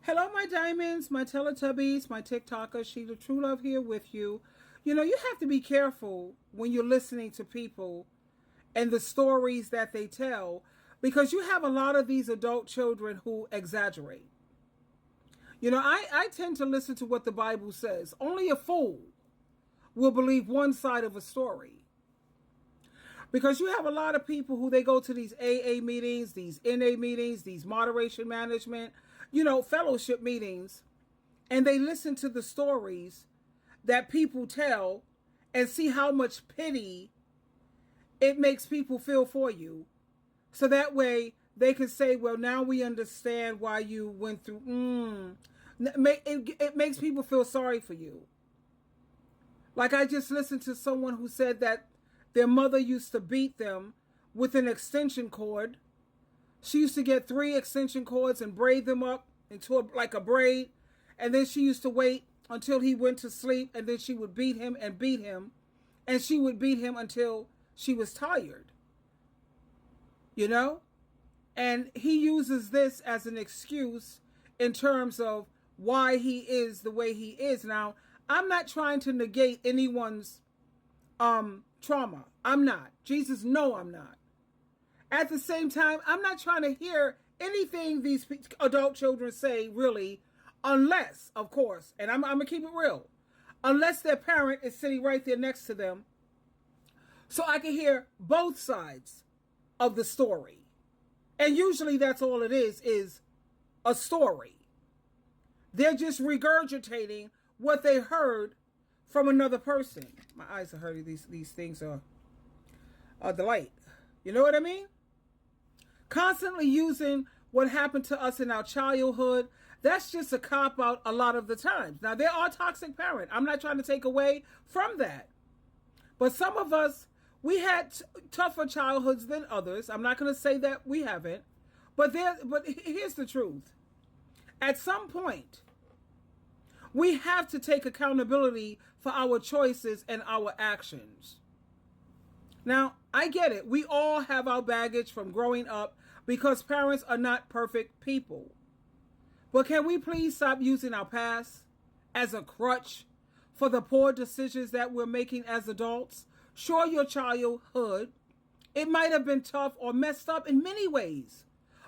Hello, my diamonds, my Teletubbies, my TikTokers. SheilaTruelove here with you. You have to be careful when you're listening to people and the stories that they tell because you have a lot of these adult children who exaggerate. I tend to listen to what the Bible says. Only a fool will believe one side of a story. Because you have a lot of people who they go to these AA meetings, these NA meetings, these moderation management, fellowship meetings, and they listen to the stories that people tell and see how much pity it makes people feel for you. So that way they can say, well, now we understand why you went through. It makes people feel sorry for you. Like I just listened to someone who said that their mother used to beat them with an extension cord. She used to get 3 extension cords and braid them up into like a braid. And then she used to wait until he went to sleep. And then she would beat him and beat him. And she would beat him until she was tired. And he uses this as an excuse in terms of why he is the way he is. Now, I'm not trying to negate anyone's trauma. I'm not. Jesus, no, I'm not. At the same time, I'm not trying to hear anything these adult children say, really, unless, of course, and I'm going to keep it real, unless their parent is sitting right there next to them, so I can hear both sides of the story. And usually that's all it is a story. They're just regurgitating what they heard from another person. My eyes are hurting. These things are the light. You know what I mean? Constantly using what happened to us in our childhood. That's just a cop-out a lot of the times. Now, there are toxic parents. I'm not trying to take away from that. But some of us, we had tougher childhoods than others. I'm not going to say that we haven't. But here's the truth. At some point, we have to take accountability for our choices and our actions. Now, I get it. We all have our baggage from growing up because parents are not perfect people. But can we please stop using our past as a crutch for the poor decisions that we're making as adults? Sure, your childhood, it might have been tough or messed up in many ways.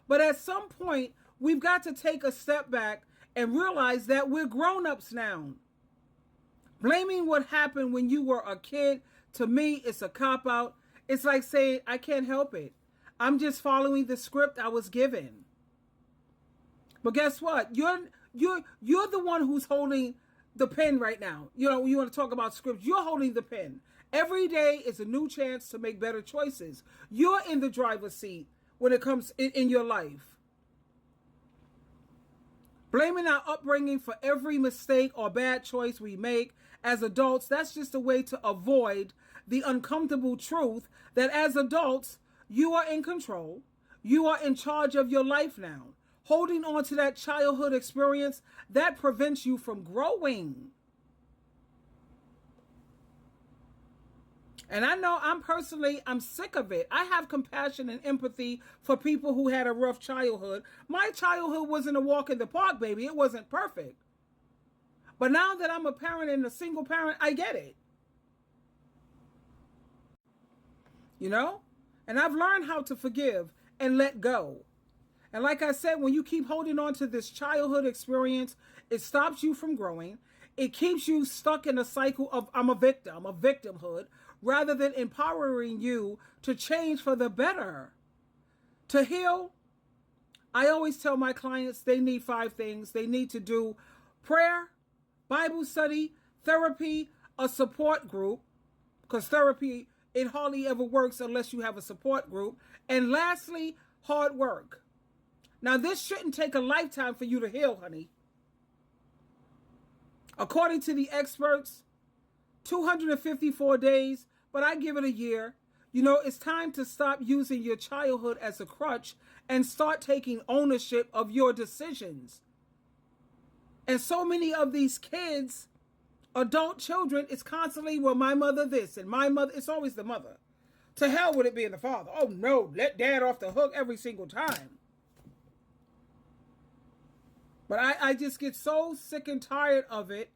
But at some point, we've got to take a step back and realize that we're grown-ups now. Blaming what happened when you were a kid, to me, it's a cop-out. It's like saying, I can't help it. I'm just following the script I was given. But guess what? You're the one who's holding the pen right now. You want to talk about scripts. You're holding the pen. Every day is a new chance to make better choices. You're in the driver's seat when it comes in your life. Blaming our upbringing for every mistake or bad choice we make as adults, that's just a way to avoid the uncomfortable truth that as adults, you are in control. You are in charge of your life now. Holding on to that childhood experience, that prevents you from growing. And I know I'm sick of it. I have compassion and empathy for people who had a rough childhood. My childhood wasn't a walk in the park, baby. It wasn't perfect. But now that I'm a parent and a single parent, I get it. And I've learned how to forgive and let go. And like I said, when you keep holding on to this childhood experience, it stops you from growing. It keeps you stuck in a cycle of I'm a victimhood, rather than empowering you to change for the better. To heal, I always tell my clients they need 5 things. They need to do prayer, Bible study, therapy, a support group, because therapy, it hardly ever works unless you have a support group. And lastly, hard work. Now, this shouldn't take a lifetime for you to heal, honey. According to the experts, 254 days, but I give it a year. It's time to stop using your childhood as a crutch and start taking ownership of your decisions. And so many of these kids, adult children, it's constantly, well, my mother this and my mother, it's always the mother. To hell with it being the father. Oh no, let dad off the hook every single time. But I just get so sick and tired of it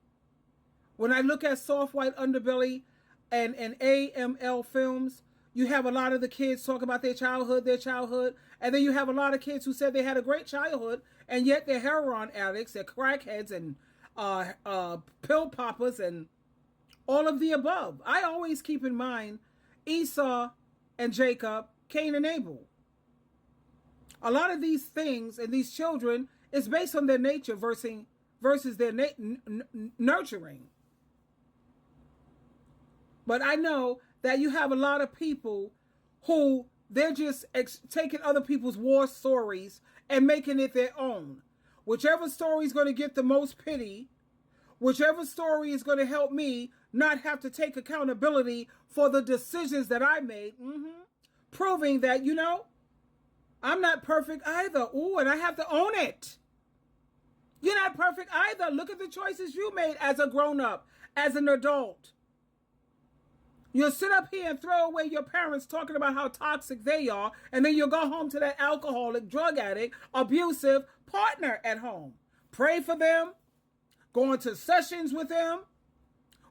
when I look at Soft White Underbelly and AML films. You have a lot of the kids talk about their childhood, and then you have a lot of kids who said they had a great childhood, and yet they're heroin addicts, they're crackheads, and pill poppers, and all of the above. I always keep in mind Esau and Jacob, Cain and Abel. A lot of these things and these children is based on their nature versus their nurturing. But I know that you have a lot of people who they're just taking other people's war stories and making it their own. Whichever story is going to get the most pity, whichever story is going to help me not have to take accountability for the decisions that I made, proving that, I'm not perfect either. Ooh, and I have to own it. You're not perfect either. Look at the choices you made as a grown-up, as an adult. You'll sit up here and throw away your parents talking about how toxic they are, and then you'll go home to that alcoholic, drug addict, abusive partner at home. Pray for them, go into sessions with them,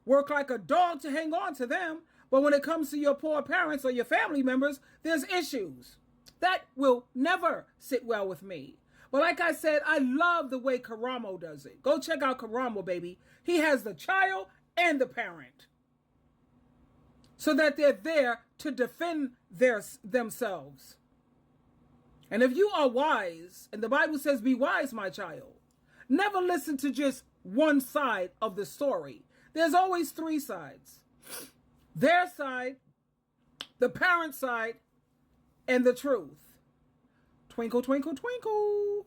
work like a dog to hang on to them, but when it comes to your poor parents or your family members, there's issues. That will never sit well with me. But like I said, I love the way Karamo does it. Go check out Karamo, baby. He has the child and the parent, so that they're there to defend themselves. And if you are wise, and the Bible says, be wise, my child, never listen to just one side of the story. There's always three sides. Their side, the parent side, and the truth. Twinkle, twinkle, twinkle.